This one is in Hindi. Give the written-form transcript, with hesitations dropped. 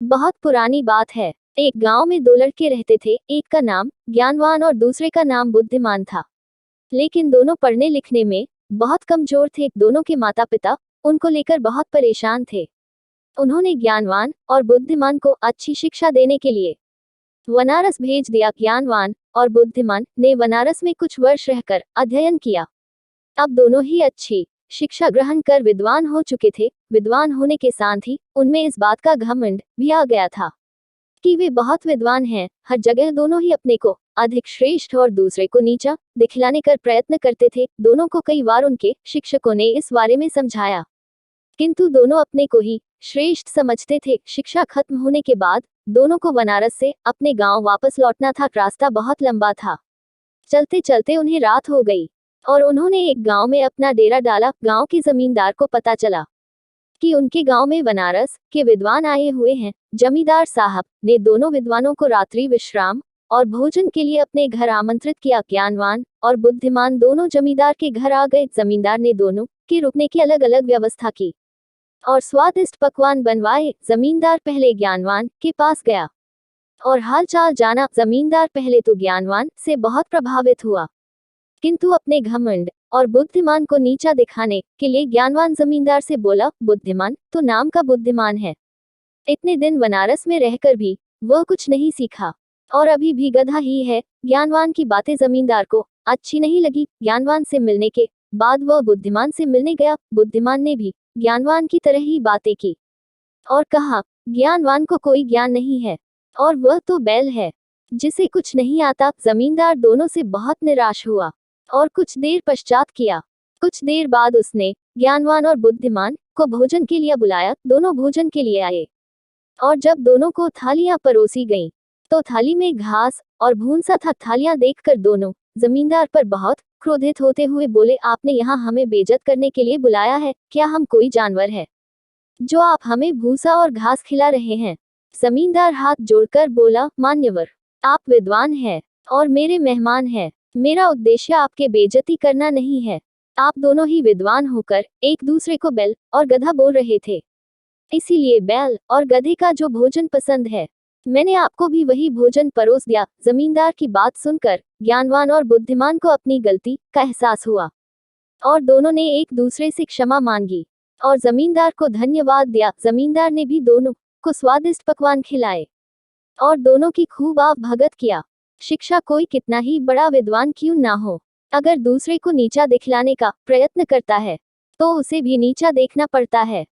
बहुत पुरानी बात है। एक गांव में दो लड़के रहते थे, एक का नाम ज्ञानवान और दूसरे का नाम बुद्धिमान था। लेकिन दोनों पढ़ने लिखने में बहुत कमजोर थे। दोनों के माता पिता उनको लेकर बहुत परेशान थे। उन्होंने ज्ञानवान और बुद्धिमान को अच्छी शिक्षा देने के लिए बनारस भेज दिया। ज्ञानवान और बुद्धिमान ने बनारस में कुछ वर्ष रहकर अध्ययन किया। अब दोनों ही अच्छी शिक्षा ग्रहण कर विद्वान हो चुके थे। विद्वान होने के साथ ही उनमें इस बात का घमंड भी आ गया था कि वे बहुत विद्वान हैं। हर जगह दोनों ही अपने को अधिक श्रेष्ठ और दूसरे को नीचा दिखलाने का प्रयत्न करते थे। दोनों को कई बार उनके शिक्षकों ने इस बारे में समझाया, किंतु दोनों अपने को ही श्रेष्ठ समझते थे। शिक्षा खत्म होने के बाद दोनों को बनारस से अपने गांव वापस लौटना था। रास्ता बहुत लंबा था। चलते चलते उन्हें रात हो गई और उन्होंने एक गांव में अपना डेरा डाला। गांव के जमींदार को पता चला कि उनके गांव में बनारस के विद्वान आए हुए हैं। जमींदार साहब ने दोनों विद्वानों को रात्रि विश्राम और भोजन के लिए अपने घर आमंत्रित किया। ज्ञानवान और बुद्धिमान दोनों जमींदार के घर आ गए। जमींदार ने दोनों के रुकने की अलग अलग व्यवस्था की और स्वादिष्ट पकवान बनवाए। जमींदार पहले ज्ञानवान के पास गया और हालचाल जाना। जमींदार पहले तो ज्ञानवान से बहुत प्रभावित हुआ, किंतु अपने घमंड और बुद्धिमान को नीचा दिखाने के लिए ज्ञानवान जमींदार से बोला, बुद्धिमान तो नाम का बुद्धिमान है, इतने दिन बनारस में रहकर भी वह कुछ नहीं सीखा और अभी भी गधा ही है। ज्ञानवान की बातें जमींदार को अच्छी नहीं लगी। ज्ञानवान से मिलने के बाद वह बुद्धिमान से मिलने गया। बुद्धिमान ने भी ज्ञानवान की तरह ही बातें की और कहा, ज्ञानवान को कोई ज्ञान नहीं है और वह तो बैल है जिसे कुछ नहीं आता। जमींदार दोनों से बहुत निराश हुआ और कुछ देर पश्चात किया। कुछ देर बाद उसने ज्ञानवान और बुद्धिमान को भोजन के लिए बुलाया। दोनों भोजन के लिए आए और जब दोनों को थालियां परोसी गईं, तो थाली में घास और भूंसा था। थालियां देखकर दोनों जमींदार पर बहुत क्रोधित होते हुए बोले, आपने यहाँ हमें बेइज्जत करने के लिए बुलाया है? क्या हम कोई जानवर है जो आप हमें भूसा और घास खिला रहे हैं? जमींदार हाथ जोड़कर बोला, मान्यवर, आप विद्वान हैं और मेरे मेहमान हैं। मेरा उद्देश्य आपके बेइज्जती करना नहीं है। आप दोनों ही विद्वान होकर एक दूसरे को बैल और गधा बोल रहे थे, इसीलिए बैल और गधे का जो भोजन पसंद है, मैंने आपको भी वही भोजन परोस दिया। जमींदार की बात सुनकर ज्ञानवान और बुद्धिमान को अपनी गलती का एहसास हुआ और दोनों ने एक दूसरे से क्षमा मांगी और जमींदार को धन्यवाद दिया। जमींदार ने भी दोनों को स्वादिष्ट पकवान खिलाए और दोनों की खूब आव भगत किया। शिक्षा कोई कितना ही बड़ा विद्वान क्यों ना हो, अगर दूसरे को नीचा दिखलाने का प्रयत्न करता है तो उसे भी नीचा देखना पड़ता है।